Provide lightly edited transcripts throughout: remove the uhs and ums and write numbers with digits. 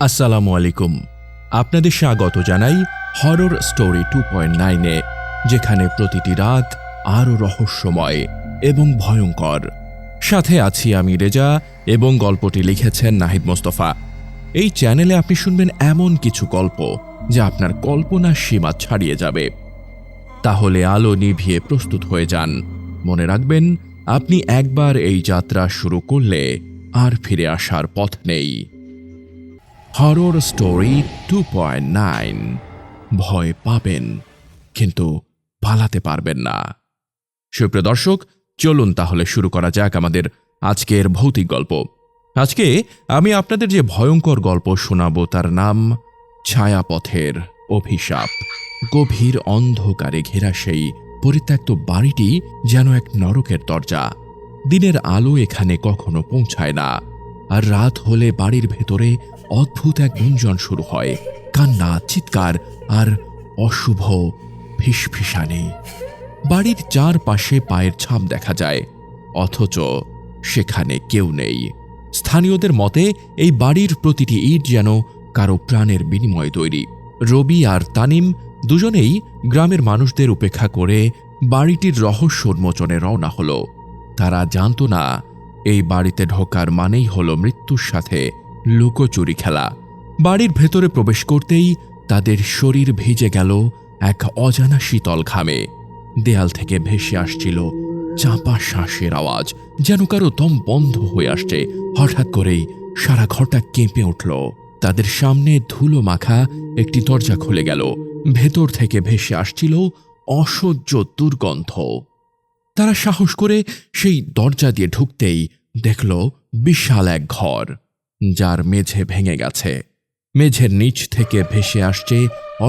আসসালামু আলাইকুম। আপনাদের স্বাগত জানাই হরর স্টোরি 2.9 যেখানে প্রতিটি রাত আরও রহস্যময় এবং ভয়ঙ্কর। সাথে আছি আমি রেজা এবং গল্পটি লিখেছেন নাহিদ মোস্তফা। এই চ্যানেলে আপনি শুনবেন এমন কিছু গল্প যা আপনার কল্পনার সীমা ছাড়িয়ে যাবে। তাহলে আলো নিভিয়ে প্রস্তুত হয়ে যান। মনে রাখবেন, আপনি একবার এই যাত্রা শুরু করলে আর ফিরে আসার পথ নেই। Horror story 2.9। ভয় পাবেন কিন্তু পালাতে পারবেন না। সুপ্রিয় দর্শক, চলুন তাহলে শুরু করা যাক আমাদের আজকের ভৌতিক গল্প। আজকে আমি আপনাদের যে ভয়ঙ্কর গল্প শোনাবো তার নাম ছায়াপথের অভিশাপ। গভীর অন্ধকারে ঘেরা সেই পরিত্যক্ত বাড়িটি যেন এক নরকের দরজা। দিনের আলো এখানে কখনো পৌঁছায় না, আর রাত হলে বাড়ির ভেতরে অদ্ভুত এক গুঞ্জন শুরু হয়। কান্না, চিৎকার আর অশুভ ফিসফিসানি। বাড়ির চারপাশে পায়ের ছাপ দেখা যায়, অথচ সেখানে কেউ নেই। স্থানীয়দের মতে এই বাড়ির প্রতিটি ইট যেন কারো প্রাণের বিনিময়ে তৈরি। রবি আর তানিম দুজনেই গ্রামের মানুষদের উপেক্ষা করে বাড়িটির রহস্য উন্মোচনে রওনা হলো। তারা জানত না এই বাড়িতে ঢোকার মানেই হলো মৃত্যুর সাথে লুকোচুরি খেলা। বাড়ির ভেতরে প্রবেশ করতেই তাদের শরীর ভিজে গেল এক অজানা শীতল ঘামে। দেয়াল থেকে ভেসে আসছিল চাপা শ্বাসের আওয়াজ, যেন কারো দম বন্ধ হয়ে আসছে। হঠাৎ করেই সারা ঘরটা কেঁপে উঠল। তাদের সামনে ধুলো মাখা একটি দরজা খুলে গেল। ভেতর থেকে ভেসে আসছিল অসহ্য দুর্গন্ধ। তারা সাহস করে সেই দরজা দিয়ে ঢুকতেই দেখল বিশাল এক ঘর, যার মেঝে ভেঙে গেছে। মেঝের নিচ থেকে ভেসে আসছে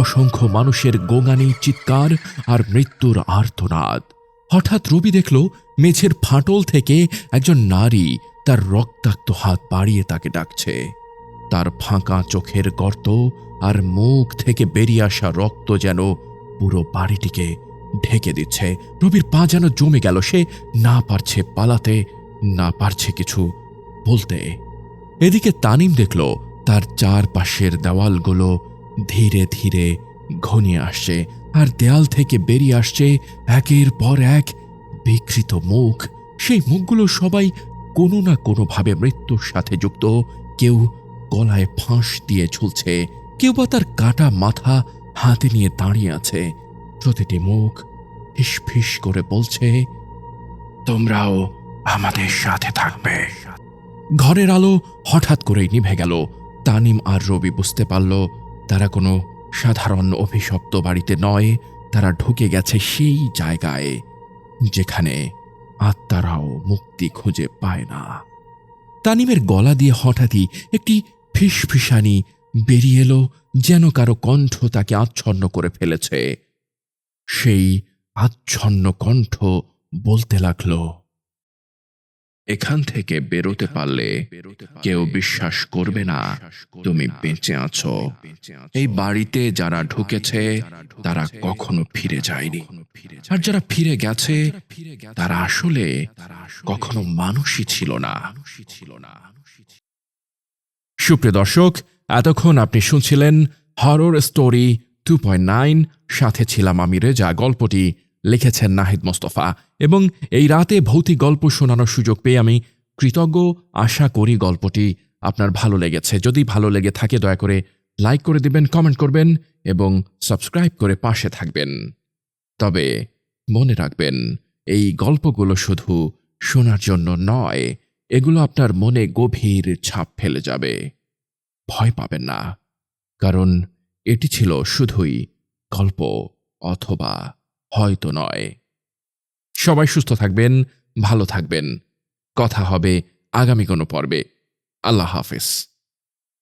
অসংখ্য মানুষের গোঙানি চিৎকার আর মৃত্যুর আর্তনাদ। হঠাৎ রবি দেখল মেঝের ফাটল থেকে একজন নারী তার রক্তাক্ত হাত বাড়িয়ে তাকে ডাকছে। তার ফাঁকা চোখের গর্ত আর মুখ থেকে বেরিয়ে আসা রক্ত যেন পুরো বাড়িটিকে ঢেকে দিচ্ছে। রবির পা যেন জমে গেল। সে না পারছে পালাতে, না পারছে কিছু বলতে। এদিকে তানিম দেখল তার চারপাশের দেওয়ালগুলো ধীরে ধীরে ঘনিয়ে আসছে, আর দেয়াল থেকে বেরিয়ে আসছে একের পর এক বিকৃত মুখ। সেই মুখগুলো সবাই কোনো না কোনোভাবে মৃত্যুর সাথে যুক্ত। কেউ গলায় ফাঁস দিয়ে ঝুলছে, কেউ বা তার কাটা মাথা হাতে নিয়ে দাঁড়িয়ে আছে। প্রতিটি মুখ ফিসফিস করে বলছে, তোমরাও আমাদের সাথে থাকবে। ঘরের আলো হঠাৎ করেই নিভে গেল। তানিম আর রবি বুঝতে পারল তারা কোনো সাধারণ অভিশপ্ত বাড়িতে নয়, তারা ঢুকে গেছে সেই জায়গায় যেখানে আত্মারাও মুক্তি খুঁজে পায় না। তানিমের গলা দিয়ে হঠাৎই একটি ফিসফিসানি বেরিয়ে এলো, যেন কারো কণ্ঠ তাকে আচ্ছন্ন করে ফেলেছে। সেই আচ্ছন্ন কণ্ঠ বলতে লাগলো, এখান থেকে বেরোতে পারলে কেউ বিশ্বাস করবে না তুমি বেঁচে আছো। এই বাড়িতে যারা ঢুকেছে তারা কখনো ফিরে যায়নি, আর যারা ফিরে গেছে তারা আসলে কখনো মানুষই ছিল না। সুপ্রিয় দর্শক, এতক্ষণ আপনি শুনছিলেন হরর স্টোরি 2.9। সাথে ছিলাম আমি রেজা। গল্পটি লিখেছেন নাহিদ মোস্তফা, এবং এই রাতে ভৌতিক গল্প শোনানোর সুযোগ পেয়ে আমি কৃতজ্ঞ। আশা করি গল্পটি আপনার ভালো লেগেছে। যদি ভালো লেগে থাকে দয়া করে লাইক করে দিবেন, কমেন্ট করবেন এবং সাবস্ক্রাইব করে পাশে থাকবেন। তবে মনে রাখবেন, এই গল্পগুলো শুধু শোনার জন্য নয়, এগুলো আপনার মনে গভীর ছাপ ফেলে যাবে। ভয় পাবেন না, কারণ এটি ছিল শুধুই গল্প, অথবা হয়তো নয়। সবাই সুস্থ থাকবেন, ভালো থাকবেন। কথা হবে আগামী কোনো পর্বে। আল্লাহ হাফেজ।